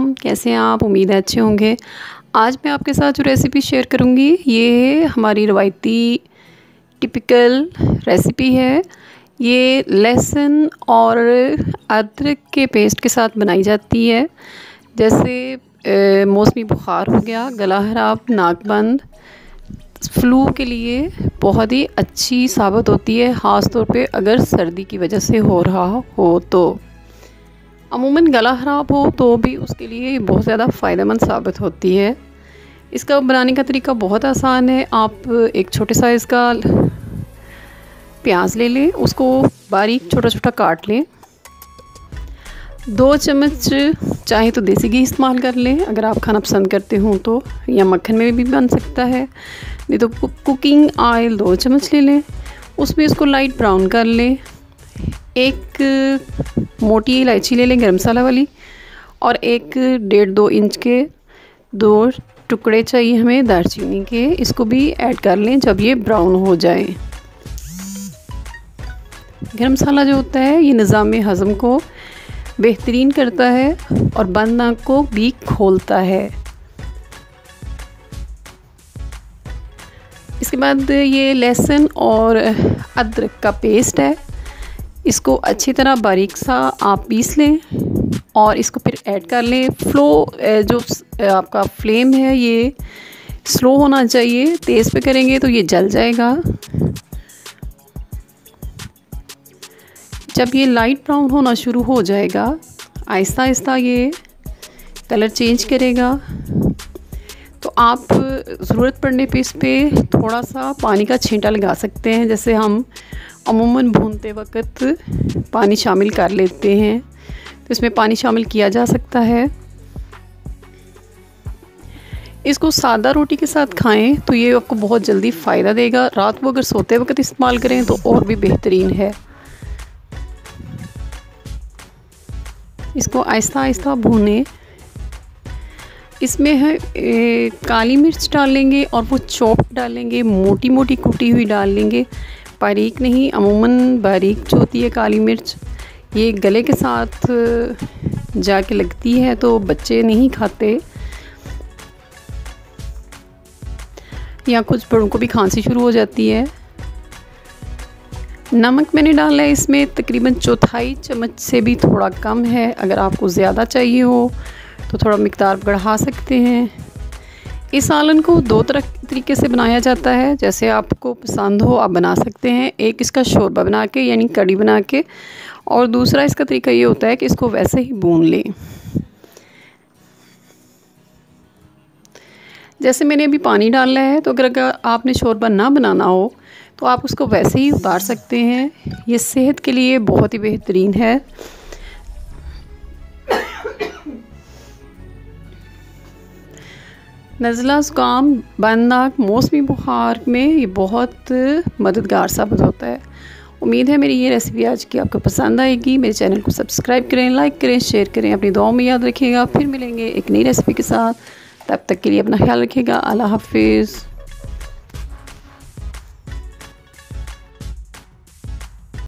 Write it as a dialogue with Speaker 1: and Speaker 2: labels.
Speaker 1: अस्सलाम, कैसे हैं आप? उम्मीद है अच्छे होंगे। आज मैं आपके साथ जो रेसिपी शेयर करूंगी ये हमारी रवायती टिपिकल रेसिपी है। ये लहसुन और अदरक के पेस्ट के साथ बनाई जाती है। जैसे मौसमी बुखार हो गया, गला खराब, नाक बंद, फ्लू के लिए बहुत ही अच्छी साबित होती है, ख़ास तौर पे अगर सर्दी की वजह से हो रहा हो तो। अमूमन गला ख़राब हो तो भी उसके लिए बहुत ज़्यादा फ़ायदेमंद साबित होती है। इसका बनाने का तरीका बहुत आसान है। आप एक छोटे साइज़ का प्याज ले लें, उसको बारीक छोटा छोटा काट लें। 2 चम्मच चाहे तो देसी घी इस्तेमाल कर लें अगर आप खाना पसंद करते हो तो, या मक्खन में भी बन सकता है, नहीं तो कुकिंग ऑयल 2 चम्मच ले लें। उसमें इसको लाइट ब्राउन कर लें। एक मोटी इलायची ले लें गरम मसाला वाली, और एक 1.5-2 इंच के 2 टुकड़े चाहिए हमें दालचीनी के, इसको भी ऐड कर लें जब ये ब्राउन हो जाए। गरम मसाला जो होता है ये निज़ाम हज़म को बेहतरीन करता है और बंद आँख को भी खोलता है। इसके बाद ये लहसुन और अदरक का पेस्ट है, इसको अच्छी तरह बारीक सा आप पीस लें और इसको फिर ऐड कर लें। जो आपका फ्लेम है ये स्लो होना चाहिए, तेज़ पे करेंगे तो ये जल जाएगा। जब ये लाइट ब्राउन होना शुरू हो जाएगा, आहिस्ता आहिस्ता ये कलर चेंज करेगा, तो आप ज़रूरत पड़ने पे इस पर थोड़ा सा पानी का छींटा लगा सकते हैं। जैसे हम अमूमन भूनते वक्त पानी शामिल कर लेते हैं, तो इसमें पानी शामिल किया जा सकता है। इसको सादा रोटी के साथ खाएं तो ये आपको बहुत जल्दी फ़ायदा देगा। रात को अगर सोते वक्त इस्तेमाल करें तो और भी बेहतरीन है। इसको आहिस्ता आहिस्ता भूनें। इसमें है काली मिर्च डालेंगे और वो चॉप डालेंगे, मोटी मोटी कुटी हुई डाल लेंगे, बारीक नहीं। अमूमन बारीक जो होती है काली मिर्च ये गले के साथ जाके लगती है तो बच्चे नहीं खाते, या कुछ बड़ों को भी खांसी शुरू हो जाती है। नमक मैंने डाला है इसमें तकरीबन 1/4 चम्मच से भी थोड़ा कम है। अगर आपको ज़्यादा चाहिए हो तो थोड़ा मिकदार बढ़ा सकते हैं। इस सालन को 2 तरीके से बनाया जाता है, जैसे आपको पसंद हो आप बना सकते हैं। एक इसका शोरबा बना के यानी कड़ी बना के, और दूसरा इसका तरीका ये होता है कि इसको वैसे ही भून लें। जैसे मैंने अभी पानी डाला है, तो अगर आपने शोरबा ना बनाना हो तो आप उसको वैसे ही उतार सकते हैं। ये सेहत के लिए बहुत ही बेहतरीन है। नज़ला, ज़ुकाम, बंद आँख, मौसमी बुखार में ये बहुत मददगार साबित होता है। उम्मीद है मेरी ये रेसिपी आज की आपको पसंद आएगी। मेरे चैनल को सब्सक्राइब करें, लाइक करें, शेयर करें, अपनी दुआओं में याद रखिएगा। फिर मिलेंगे एक नई रेसिपी के साथ, तब तक के लिए अपना ख्याल रखिएगा। अल्लाह हाफिज़।